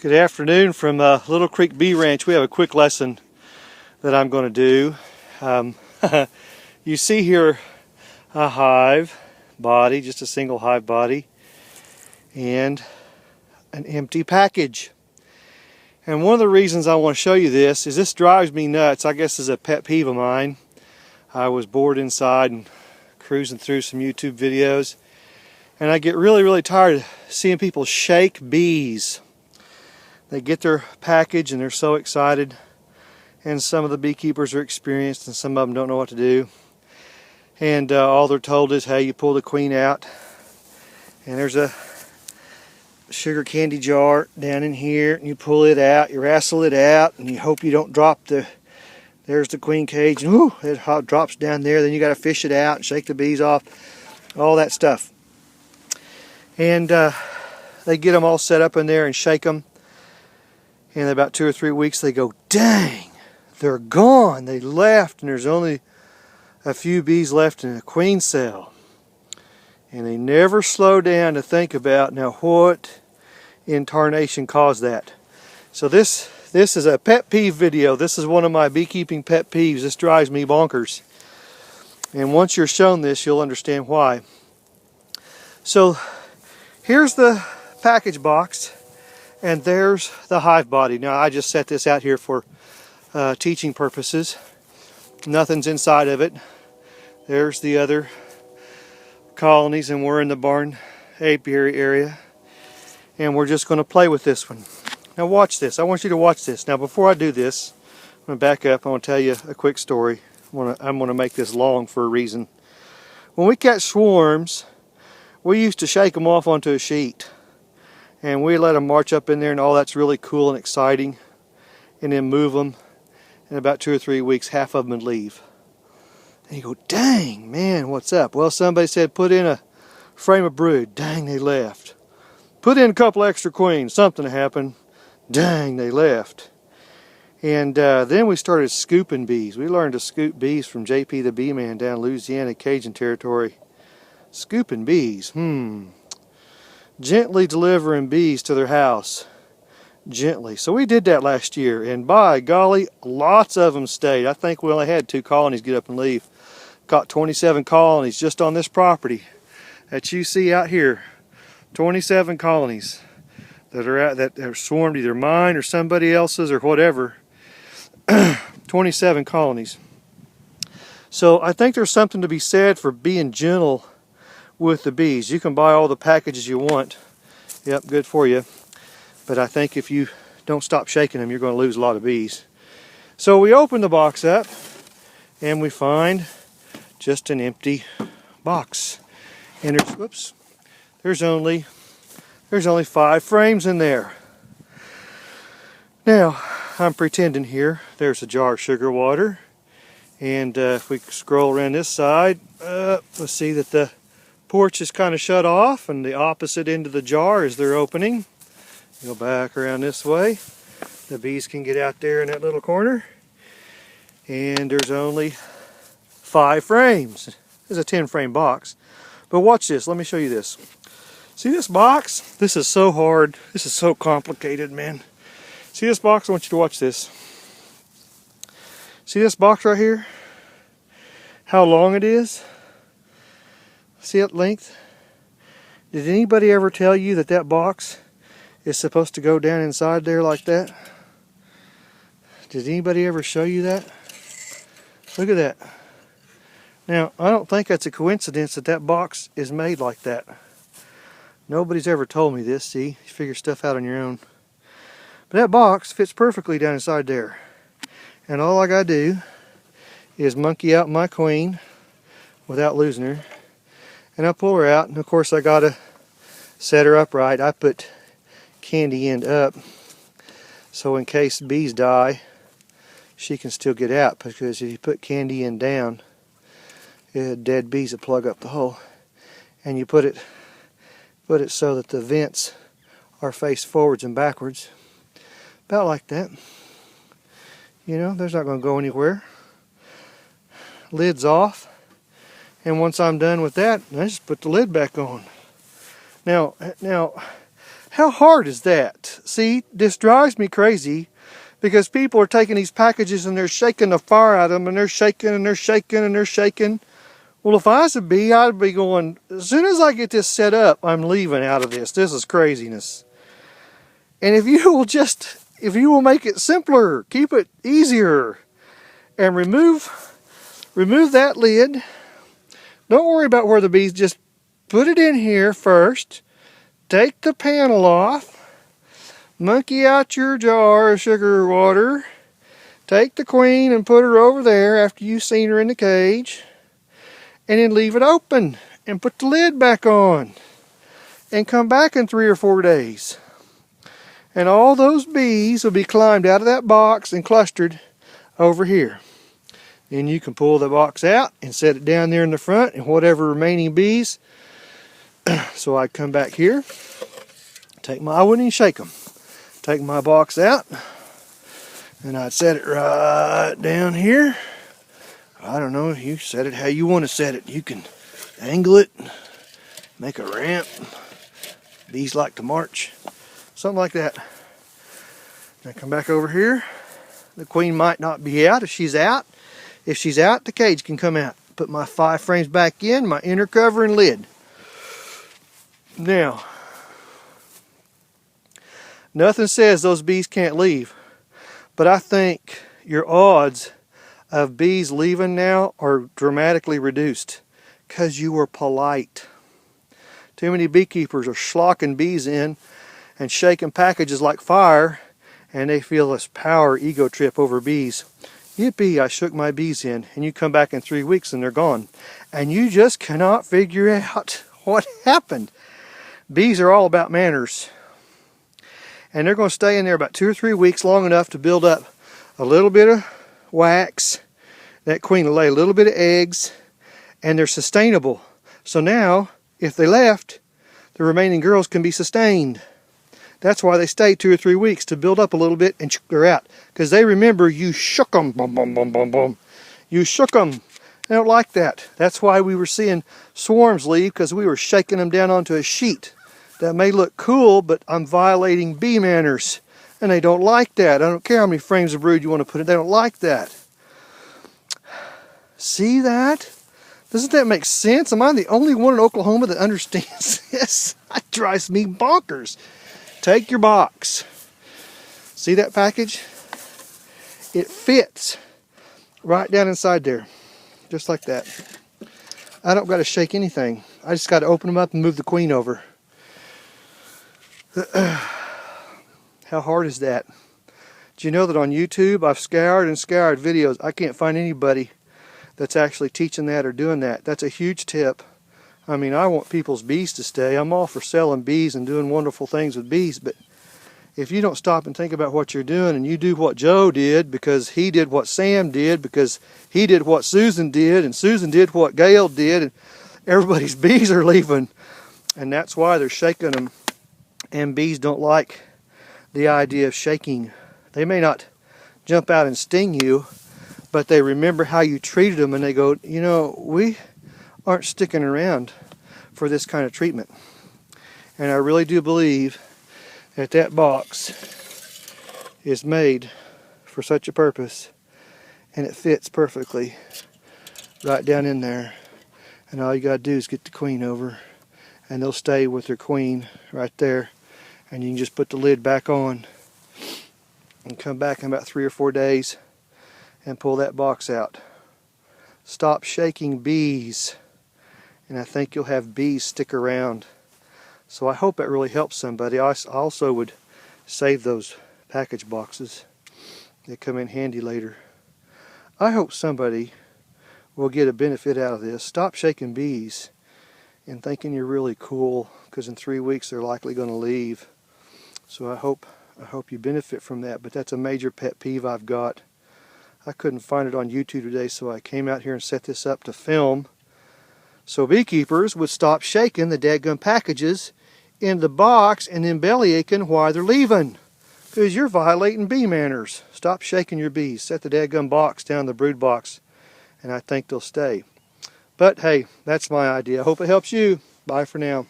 Good afternoon from Little Creek Bee Ranch. We have a quick lesson that I'm going to do. You see here a hive body, just a single hive body, and an empty package. And one of the reasons I want to show you this is this drives me nuts. I guess is a pet peeve of mine. I was bored inside and cruising through some YouTube videos, and I get really tired of seeing people shake bees. They get their package and they're so excited, and some of the beekeepers are experienced and some of them don't know what to do, and all they're told is, hey, you pull the queen out and there's a sugar candy jar down in here and you pull it out, you wrestle it out, and you hope you don't drop there's the queen cage, and whoo, it drops down there. Then you got to fish it out and shake the bees off, all that stuff. And they get them all set up in there and shake them. And in about 2 or 3 weeks they go, dang, they're gone. They left and there's only a few bees left in the queen cell. And they never slow down to think about, now what in tarnation caused that? So this is a pet peeve video. This is one of my beekeeping pet peeves. This drives me bonkers. And once you're shown this, you'll understand why. So here's the package box. And there's the hive body. Now I just set this out here for teaching purposes. Nothing's inside of it. There's the other colonies, and we're in the barn apiary area. And we're just going to play with this one. Now watch this. I want you to watch this. Now before I do this, I'm going to back up. I want to tell you a quick story. I'm going to make this long for a reason. When we catch swarms, we used to shake them off onto a sheet. And we let them march up in there, and all that's really cool and exciting, and then move them. In about 2 or 3 weeks, half of them would leave. And you go, dang, man, what's up? Well, somebody said put in a frame of brood. Dang, they left. Put in a couple extra queens. Something happened. Dang, they left. And then we started scooping bees. We learned to scoop bees from JP the Bee Man down Louisiana, Cajun territory. Scooping bees, Gently delivering bees to their house. Gently. So we did that last year, and by golly, lots of them stayed. I think we only had 2 colonies get up and leave. Caught 27 colonies just on this property that you see out here. 27 colonies that are swarmed, either mine or somebody else's or whatever. 27 colonies. So I think there's something to be said for being gentle with the bees. You can buy all the packages you want. Yep, good for you. But I think if you don't stop shaking them, you're going to lose a lot of bees. So we open the box up and we find just an empty box. And there's only 5 frames in there. Now, I'm pretending here. There's a jar of sugar water. And if we scroll around this side, we'll see that the porch is kind of shut off, and the opposite end of the jar is their opening. Go back around this way. The bees can get out there in that little corner. And there's only 5 frames. This is a 10-frame box. But watch this. Let me show you this. See this box? This is so hard. This is so complicated, man. See this box? I want you to watch this. See this box right here? How long it is? See that length? Did anybody ever tell you that that box is supposed to go down inside there like that? Did anybody ever show you that? Look at that. Now, I don't think that's a coincidence that that box is made like that. Nobody's ever told me this. See, you figure stuff out on your own. But that box fits perfectly down inside there. And all I gotta do is monkey out my queen without losing her. And I pull her out, and of course I gotta set her upright. I put candy end up, so in case bees die, she can still get out, because if you put candy end down, dead bees will plug up the hole. And you put it so that the vents are faced forwards and backwards, about like that. You know, there's not going to go anywhere. Lid's off. And once I'm done with that, I just put the lid back on. Now, How hard is that? See, this drives me crazy because people are taking these packages and they're shaking the fire out of them, and they're shaking and they're shaking and they're shaking. Well, if I was a bee, I'd be going, as soon as I get this set up, I'm leaving out of this. This is craziness. And if you will make it simpler, keep it easier, and remove that lid. Don't worry about where the bees, just put it in here first. Take the panel off. Monkey out your jar of sugar water. Take the queen and put her over there after you've seen her in the cage. And then leave it open and put the lid back on. And come back in 3 or 4 days. And all those bees will be climbed out of that box and clustered over here. Then you can pull the box out and set it down there in the front, and whatever remaining bees. So I'd come back here, I wouldn't even shake them. Take my box out, and I'd set it right down here. I don't know, you set it how you want to set it. You can angle it, make a ramp. Bees like to march. Something like that. Now come back over here. The queen might not be out. If she's out, the cage can come out. Put my 5 frames back in, my inner cover and lid. Now, nothing says those bees can't leave, but I think your odds of bees leaving now are dramatically reduced because you were polite. Too many beekeepers are schlocking bees in and shaking packages like fire, and they feel this power ego trip over bees. Yippee, I shook my bees in, and you come back in 3 weeks and they're gone. And you just cannot figure out what happened. Bees are all about manners. And they're going to stay in there about 2 or 3 weeks, long enough to build up a little bit of wax. That queen will lay a little bit of eggs, and they're sustainable. So now, if they left, the remaining girls can be sustained. That's why they stay 2 or 3 weeks, to build up a little bit and they're out. Because they remember you shook them. Boom, boom, boom, boom, boom. You shook them. They don't like that. That's why we were seeing swarms leave, because we were shaking them down onto a sheet. That may look cool, but I'm violating bee manners. And they don't like that. I don't care how many frames of brood you want to put in. They don't like that. See that? Doesn't that make sense? Am I the only one in Oklahoma that understands this? That drives me bonkers. Take your box. See that package? It fits right down inside there. Just like that. I don't got to shake anything. I just got to open them up and move the queen over. How hard is that? Do you know that on YouTube I've scoured and scoured videos? I can't find anybody that's actually teaching that or doing that. That's a huge tip. I mean, I want people's bees to stay. I'm all for selling bees and doing wonderful things with bees, but if you don't stop and think about what you're doing, and you do what Joe did because he did what Sam did, because he did what Susan did, and Susan did what Gail did, and everybody's bees are leaving. And that's why they're shaking them. And bees don't like the idea of shaking. They may not jump out and sting you, but they remember how you treated them, and they go, you know, we aren't sticking around for this kind of treatment. And I really do believe that that box is made for such a purpose, and it fits perfectly right down in there. And all you gotta do is get the queen over, and they'll stay with their queen right there, and you can just put the lid back on and come back in about 3 or 4 days and pull that box out. Stop shaking bees, and I think you'll have bees stick around. So I hope that really helps somebody. I also would save those package boxes. They come in handy later. I hope somebody will get a benefit out of this. Stop shaking bees and thinking you're really cool, because in 3 weeks they're likely going to leave. So I hope you benefit from that. But that's a major pet peeve I've got. I couldn't find it on YouTube today, so I came out here and set this up to film. So beekeepers would stop shaking the dadgum packages in the box and then belly aching while they're leaving, because you're violating bee manners. Stop shaking your bees. Set the dadgum box down, the brood box, and I think they'll stay. But hey, that's my idea. I hope it helps you. Bye for now.